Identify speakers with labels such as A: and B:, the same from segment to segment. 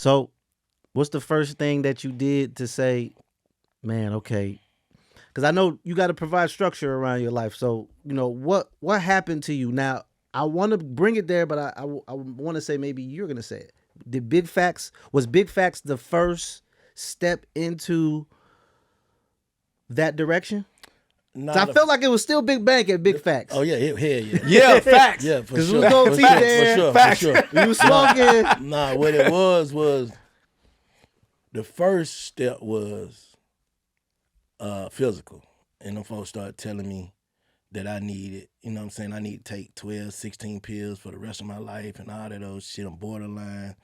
A: So, what's the first thing that you did to say, man, okay? Because I know you got to provide structure around your life. So, what happened to you? Now, I want to bring it there, but I want to say maybe you're going to say it. Was Big Facts the first step into that direction? I felt like it was still Big Bank at Big Facts.
B: Oh yeah, hell yeah.
C: Yeah, facts.
B: Yeah, for
A: Because
B: sure.
A: we was going to teach there.
B: For sure,
C: Facts.
B: for sure.
A: We was smoking.
B: Nah, what it was the first step was physical. And them folks started telling me that I needed, you know what I'm saying, I need to take 12, 16 pills for the rest of my life and all of those shit. I'm borderline,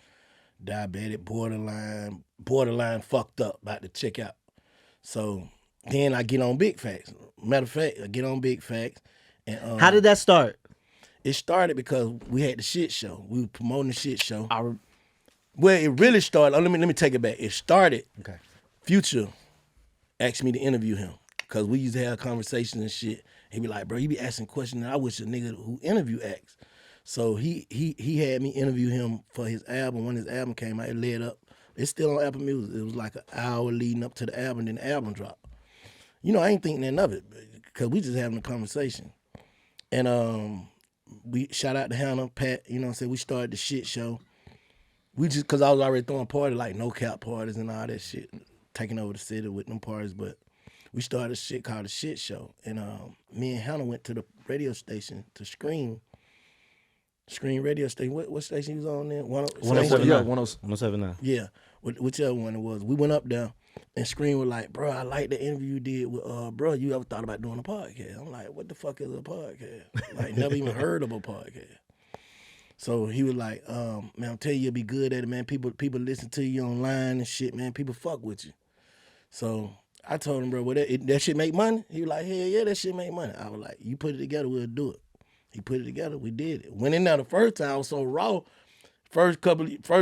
B: diabetic, borderline fucked up, about to check out. So then I get on Big Facts. Matter of fact, I get on Big Facts. And
A: How did that start?
B: It started because we had the shit show. We were promoting the shit show. Well, it really started. Let me take it back. It started.
A: Okay.
B: Future asked me to interview him because we used to have conversations and shit. He'd be like, bro, you be asking questions and I wish a nigga who interview asked. So he had me interview him for his album. When his album came out, it led up. It's still on Apple Music. It was like an hour leading up to the album, then the album dropped. I ain't thinking nothing of it because we just having a conversation. And we shout out to Hannah, Pat, you know what I'm saying? We started the shit show. We just, because I was already throwing parties, like no cap parties and all that shit, taking over the city with them parties, but we started a shit called the shit show. And me and Hannah went to the radio station to Scream radio station. What station he was on there?
A: 107.9.
C: Yeah,
A: 107.9.
B: Yeah, whichever one it was. We went up there and Scream was like, bro, I like the interview you did with, bro, you ever thought about doing a podcast? I'm like, what the fuck is a podcast? Like, never even heard of a podcast. So he was like, man, I'm telling you, you'll be good at it, man. People listen to you online and shit, man. People fuck with you. So I told him, bro, well, that shit make money? He was like, hell yeah, that shit make money. I was like, you put it together, we'll do it. He put it together, we did it. Went in there the first time, I was so raw. First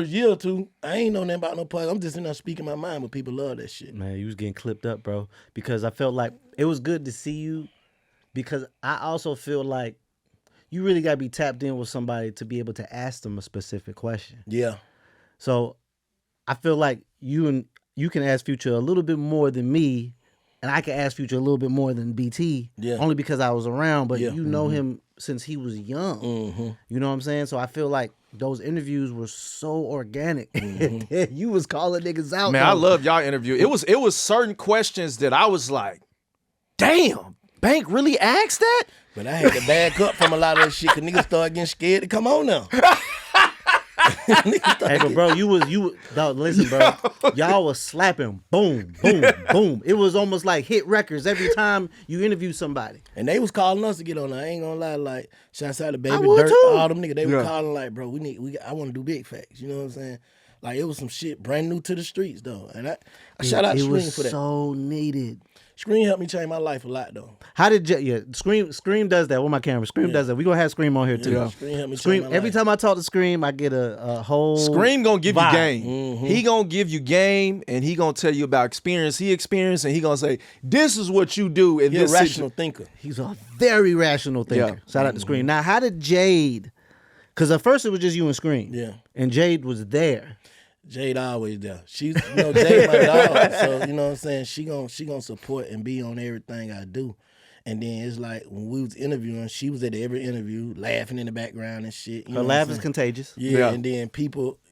B: year or two, I ain't know nothing about no podcast. I'm just in there speaking my mind, but people love that shit.
A: Man, you was getting clipped up, bro. Because I felt like it was good to see you. Because I also feel like you really got to be tapped in with somebody to be able to ask them a specific question.
B: Yeah.
A: So I feel like you can ask Future a little bit more than me, and I can ask Future a little bit more than BT.
B: Yeah.
A: Only because I was around, but
B: Yeah.
A: you know him since he was young.
B: Mm-hmm.
A: You know what I'm saying? So I feel like those interviews were so organic. You was calling niggas out.
C: Man,
A: though.
C: I love y'all interview. It was certain questions that I was like, damn, Bank really asked that?
B: But I had to back up from a lot of that shit because niggas started getting scared to come on now.
A: Hey, but bro, dog, listen, bro. Y'all was slapping, boom, boom, boom. It was almost like hit records every time you interview somebody.
B: And they was calling us to get on there. I ain't gonna lie, like, shouts out to Baby
A: I would
B: Durk,
A: too.
B: all them niggas. They were
C: Yeah.
B: calling like, bro, I want to do Big Facts. You know what I'm saying? Like, it was some shit brand new to the streets, though. And I shout out to
A: It
B: Scream
A: was
B: for that.
A: so needed.
B: Scream helped me change my life a lot, though.
A: How did Scream does that with my camera. Scream does that. We gonna have Scream on here too.
B: Yeah, Scream helped me change my
A: Every
B: life.
A: time I talk to Scream, I get a whole
C: Scream gonna give
A: vibe.
C: you game.
B: Mm-hmm.
C: He gonna give you game, and he gonna tell you about experience he experienced, and he gonna say, this is what you do in
B: You're a
C: this
B: rational thinker.
A: He's a very rational thinker.
C: Yeah.
A: Shout out to Scream. Now, how did Jade? Because at first it was just you and Scream.
B: Yeah.
A: And Jade was there.
B: Jade always there. She's, Jade my dog. So, you know what I'm saying? She gonna support and be on everything I do. And then it's like when we was interviewing, she was at every interview, laughing in the background and shit. You
A: Her
B: know
A: laugh
B: what I'm
A: is
B: saying?
A: contagious.
B: Yeah, and then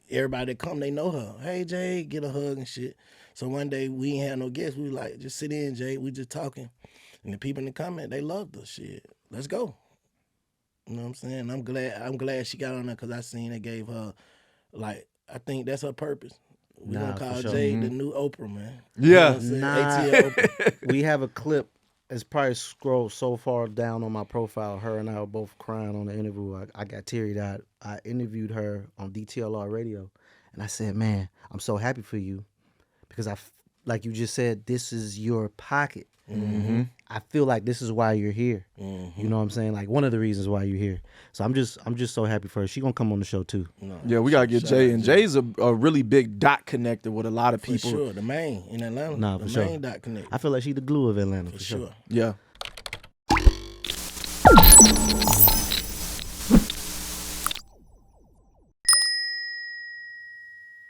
B: everybody that come, they know her. Hey, Jade, get a hug and shit. So one day we ain't had no guests. We was like, just sit in, Jade. We just talking. And the people in the comment, they loved us. Shit, let's go. You know what I'm saying? I'm glad she got on there because I seen it gave her, like, I think that's her purpose. We gonna call
A: for sure.
B: Jade the new Oprah, man.
C: Yeah.
B: You know what I'm saying?
A: Nah.
B: ATL Oprah.
A: We have a clip. It's probably scrolled so far down on my profile. Her and I were both crying on the interview. I got teary-eyed. I interviewed her on DTLR radio. And I said, man, I'm so happy for you. Because like you just said, this is your pocket.
C: Mm-hmm.
A: I feel like this is why you're here.
B: Mm-hmm.
A: You know what I'm saying? Like one of the reasons why you're here. So I'm just so happy for her. She gonna come on the show too.
B: No,
C: Yeah, we gotta get
B: shout
C: Jay,
B: out
C: and
B: Jay.
C: Jay's a really big dot connector with a lot of
B: For
C: people.
B: sure, the main in Atlanta.
A: Nah,
B: the
A: for sure.
B: main dot connect.
A: I feel like she the glue of Atlanta for,
B: For sure.
C: Yeah.